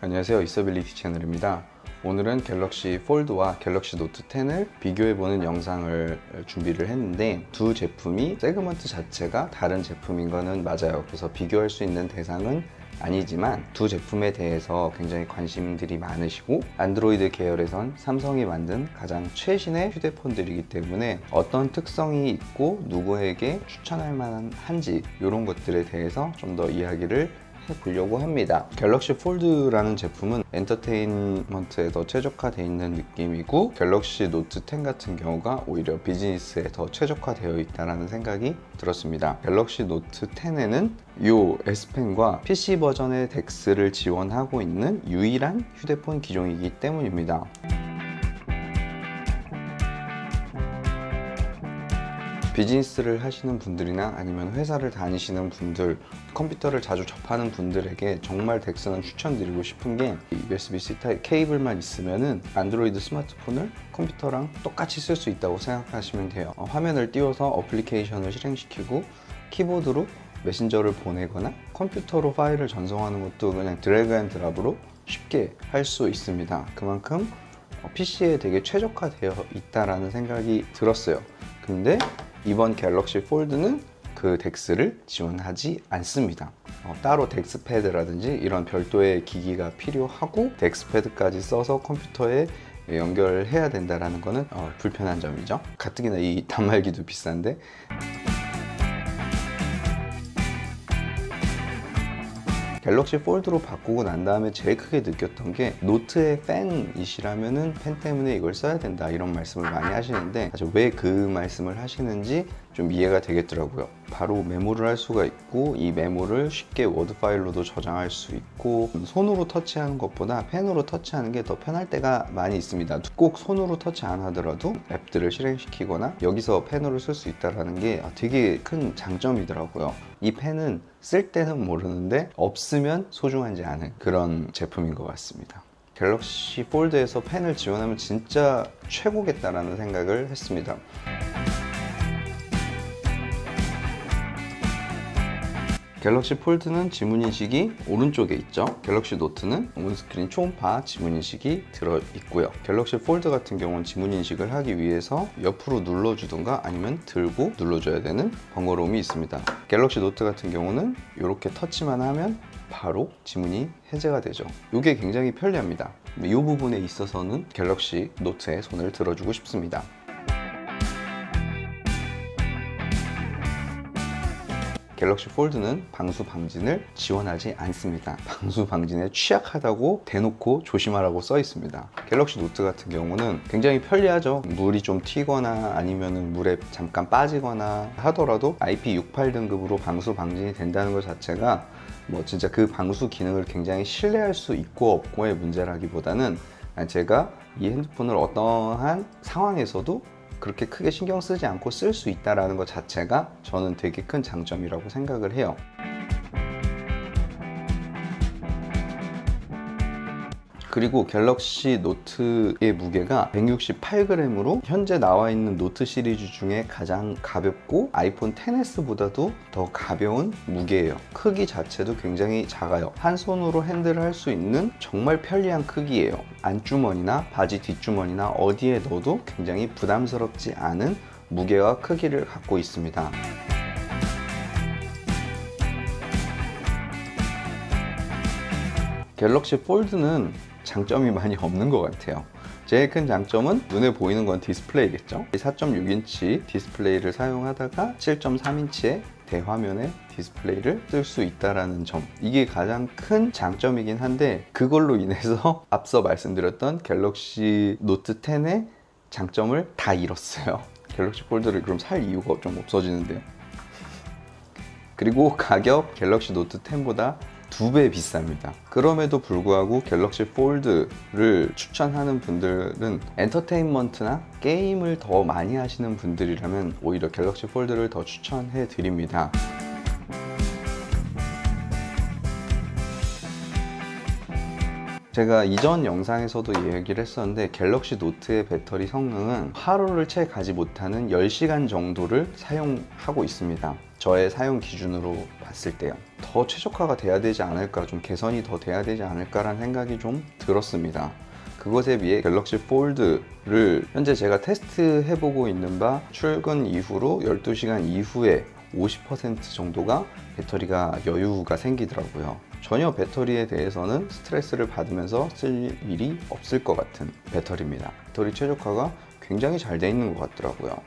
안녕하세요, 이서빌리티 채널입니다. 오늘은 갤럭시 폴드와 갤럭시 노트 10을 비교해보는 영상을 준비를 했는데, 두 제품이 세그먼트 자체가 다른 제품인 거는 맞아요. 그래서 비교할 수 있는 대상은 아니지만 두 제품에 대해서 굉장히 관심들이 많으시고, 안드로이드 계열에선 삼성이 만든 가장 최신의 휴대폰들이기 때문에 어떤 특성이 있고 누구에게 추천할 만한지 이런 것들에 대해서 좀 더 이야기를 해보려고 합니다. 갤럭시 폴드라는 제품은 엔터테인먼트에 더 최적화되어 있는 느낌이고, 갤럭시 노트 10 같은 경우가 오히려 비즈니스에 더 최적화되어 있다는 생각이 들었습니다. 갤럭시 노트 10에는 이 S펜과 PC 버전의 덱스를 지원하고 있는 유일한 휴대폰 기종이기 때문입니다. 비즈니스를 하시는 분들이나 아니면 회사를 다니시는 분들, 컴퓨터를 자주 접하는 분들에게 정말 덱스는 추천드리고 싶은 게, USB-C 타입 케이블만 있으면은 안드로이드 스마트폰을 컴퓨터랑 똑같이 쓸 수 있다고 생각하시면 돼요. 화면을 띄워서 어플리케이션을 실행시키고 키보드로 메신저를 보내거나 컴퓨터로 파일을 전송하는 것도 그냥 드래그 앤 드랍으로 쉽게 할 수 있습니다. 그만큼 PC에 되게 최적화되어 있다라는 생각이 들었어요. 근데 이번 갤럭시 폴드는 그 덱스를 지원하지 않습니다. 따로 덱스패드라든지 이런 별도의 기기가 필요하고 덱스패드까지 써서 컴퓨터에 연결해야 된다는 거는 불편한 점이죠. 가뜩이나 이 단말기도 비싼데. 갤럭시 폴드로 바꾸고 난 다음에 제일 크게 느꼈던 게, 노트의 팬이시라면은 펜 때문에 이걸 써야 된다 이런 말씀을 많이 하시는데, 사실 왜 그 말씀을 하시는지 좀 이해가 되겠더라고요. 바로 메모를 할 수가 있고, 이 메모를 쉽게 워드 파일로도 저장할 수 있고, 손으로 터치하는 것보다 펜으로 터치하는 게 더 편할 때가 많이 있습니다. 꼭 손으로 터치 안 하더라도 앱들을 실행시키거나 여기서 펜으로 쓸 수 있다는 게 되게 큰 장점이더라고요. 이 펜은 쓸 때는 모르는데 없으면 소중하지 않은 그런 제품인 것 같습니다. 갤럭시 폴드에서 펜을 지원하면 진짜 최고겠다라는 생각을 했습니다. 갤럭시 폴드는 지문인식이 오른쪽에 있죠. 갤럭시 노트는 온스크린 초음파 지문인식이 들어있고요. 갤럭시 폴드 같은 경우는 지문인식을 하기 위해서 옆으로 눌러주든가 아니면 들고 눌러줘야 되는 번거로움이 있습니다. 갤럭시 노트 같은 경우는 이렇게 터치만 하면 바로 지문이 해제가 되죠. 이게 굉장히 편리합니다. 이 부분에 있어서는 갤럭시 노트에 손을 들어주고 싶습니다. 갤럭시 폴드는 방수 방진을 지원하지 않습니다. 방수 방진에 취약하다고 대놓고 조심하라고 써 있습니다. 갤럭시 노트 같은 경우는 굉장히 편리하죠. 물이 좀 튀거나 아니면 물에 잠깐 빠지거나 하더라도 IP68 등급으로 방수 방진이 된다는 것 자체가 진짜 그 방수 기능을 굉장히 신뢰할 수 있고 없고의 문제라기보다는, 제가 이 핸드폰을 어떠한 상황에서도 그렇게 크게 신경 쓰지 않고 쓸 수 있다는 것 자체가 저는 되게 큰 장점이라고 생각을 해요. 그리고 갤럭시 노트의 무게가 168g으로 현재 나와 있는 노트 시리즈 중에 가장 가볍고 아이폰 XS보다도 더 가벼운 무게예요. 크기 자체도 굉장히 작아요. 한 손으로 핸들을 할 수 있는 정말 편리한 크기예요. 안주머니나 바지 뒷주머니나 어디에 넣어도 굉장히 부담스럽지 않은 무게와 크기를 갖고 있습니다. 갤럭시 폴드는 장점이 많이 없는 것 같아요. 제일 큰 장점은 눈에 보이는 건 디스플레이겠죠. 4.6인치 디스플레이를 사용하다가 7.3인치의 대화면의 디스플레이를 쓸 수 있다는 점, 이게 가장 큰 장점이긴 한데, 그걸로 인해서 앞서 말씀드렸던 갤럭시 노트 10의 장점을 다 잃었어요. 갤럭시 폴드를 그럼 살 이유가 좀 없어지는데요. 그리고 가격 갤럭시 노트 10보다 2배 비쌉니다. 그럼에도 불구하고 갤럭시 폴드를 추천하는 분들은 엔터테인먼트나 게임을 더 많이 하시는 분들이라면 오히려 갤럭시 폴드를 더 추천해 드립니다. 제가 이전 영상에서도 얘기를 했었는데 갤럭시 노트의 배터리 성능은 하루를 채 가지 못하는 10시간 정도를 사용하고 있습니다. 저의 사용 기준으로 봤을 때요. 더 최적화가 돼야 되지 않을까, 좀 개선이 더 돼야 되지 않을까라는 생각이 좀 들었습니다. 그것에 비해 갤럭시 폴드를 현재 제가 테스트 해보고 있는 바 출근 이후로 12시간 이후에 50% 정도가 배터리가 여유가 생기더라고요. 전혀 배터리에 대해서는 스트레스를 받으면서 쓸 일이 없을 것 같은 배터리입니다. 배터리 최적화가 굉장히 잘 돼 있는 것 같더라고요.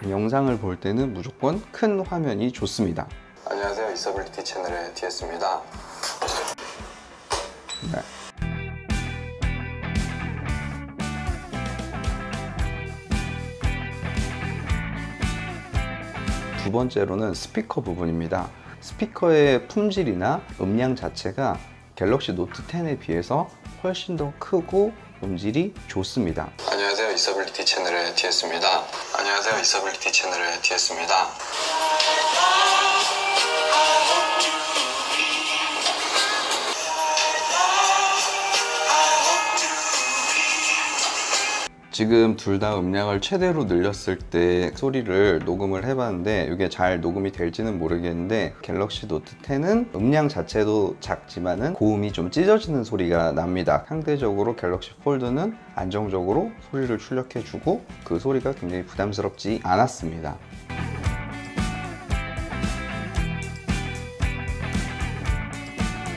영상을 볼 때는 무조건 큰 화면이 좋습니다. 안녕하세요, 이서빌리티 채널의 디에스입니다. 네. 두 번째로는 스피커 부분입니다. 스피커의 품질이나 음량 자체가 갤럭시 노트 10에 비해서 훨씬 더 크고 음질이 좋습니다. 안녕하세요, 이서빌리티 채널의 디에스입니다. 안녕하세요, 이서빌리티 채널의 디에스입니다. 지금 둘 다 음량을 최대로 늘렸을 때 소리를 녹음을 해봤는데 이게 잘 녹음이 될지는 모르겠는데 갤럭시 노트 10은 음량 자체도 작지만은 고음이 좀 찢어지는 소리가 납니다. 상대적으로 갤럭시 폴드는 안정적으로 소리를 출력해주고 그 소리가 굉장히 부담스럽지 않았습니다.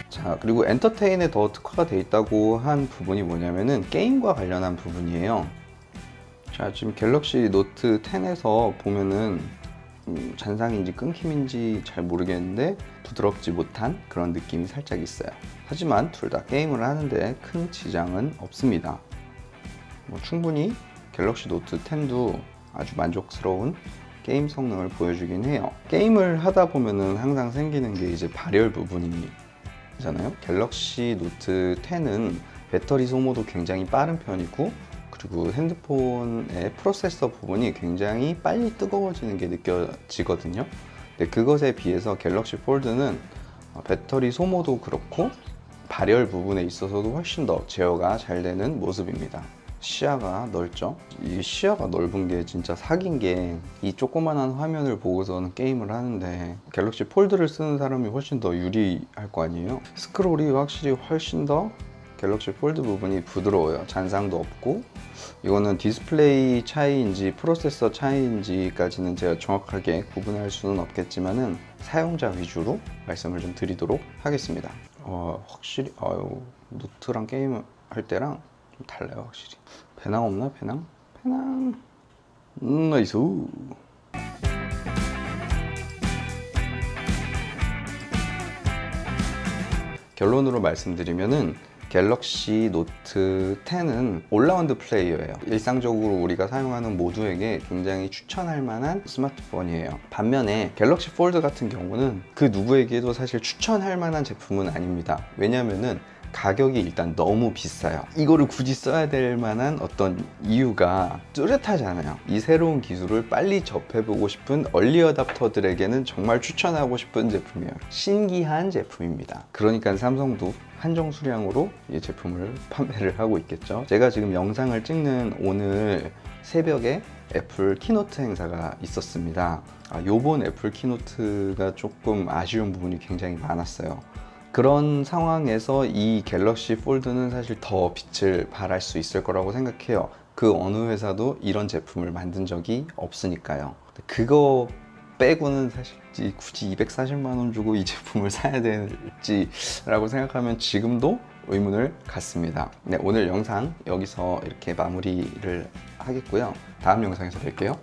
자, 그리고 엔터테인에 더 특화가 되어 있다고 한 부분이 뭐냐면은 게임과 관련한 부분이에요. 자, 지금 갤럭시 노트 10에서 보면은 잔상인지 끊김인지 잘 모르겠는데 부드럽지 못한 그런 느낌이 살짝 있어요. 하지만 둘 다 게임을 하는데 큰 지장은 없습니다. 충분히 갤럭시 노트 10도 아주 만족스러운 게임 성능을 보여주긴 해요. 게임을 하다 보면은 항상 생기는 게 이제 발열 부분이잖아요. 갤럭시 노트 10은 배터리 소모도 굉장히 빠른 편이고 그리고 핸드폰의 프로세서 부분이 굉장히 빨리 뜨거워지는 게 느껴지거든요. 근데 그것에 비해서 갤럭시 폴드는 배터리 소모도 그렇고 발열 부분에 있어서도 훨씬 더 제어가 잘 되는 모습입니다. 시야가 넓죠. 이 시야가 넓은 게 진짜 사기인 게 이 조그만한 화면을 보고서는 게임을 하는데 갤럭시 폴드를 쓰는 사람이 훨씬 더 유리할 거 아니에요. 스크롤이 확실히 훨씬 더 갤럭시 폴드 부분이 부드러워요. 잔상도 없고 이거는 디스플레이 차이인지 프로세서 차이인지까지는 제가 정확하게 구분할 수는 없겠지만은 사용자 위주로 말씀을 좀 드리도록 하겠습니다. 확실히 노트랑 게임을 할 때랑 좀 달라요. 확실히. 배낭 없나? 배낭 나이스. 결론으로 말씀드리면은 갤럭시 노트 10은 올라운드 플레이어예요. 일상적으로 우리가 사용하는 모두에게 굉장히 추천할 만한 스마트폰이에요. 반면에 갤럭시 폴드 같은 경우는 그 누구에게도 사실 추천할 만한 제품은 아닙니다. 왜냐면은 가격이 일단 너무 비싸요. 이거를 굳이 써야 될 만한 어떤 이유가 뚜렷하잖아요. 이 새로운 기술을 빨리 접해보고 싶은 얼리 어답터들에게는 정말 추천하고 싶은 제품이에요. 신기한 제품입니다. 그러니까 삼성도 한정 수량으로 이 제품을 판매를 하고 있겠죠. 제가 지금 영상을 찍는 오늘 새벽에 애플 키노트 행사가 있었습니다. 요번 애플 키노트가 조금 아쉬운 부분이 굉장히 많았어요. 그런 상황에서 이 갤럭시 폴드는 사실 더 빛을 발할 수 있을 거라고 생각해요. 그 어느 회사도 이런 제품을 만든 적이 없으니까요. 그거 빼고는 사실 굳이 240만 원 주고 이 제품을 사야 될지 라고 생각하면 지금도 의문을 갖습니다. 네, 오늘 영상 여기서 이렇게 마무리를 하겠고요. 다음 영상에서 뵐게요.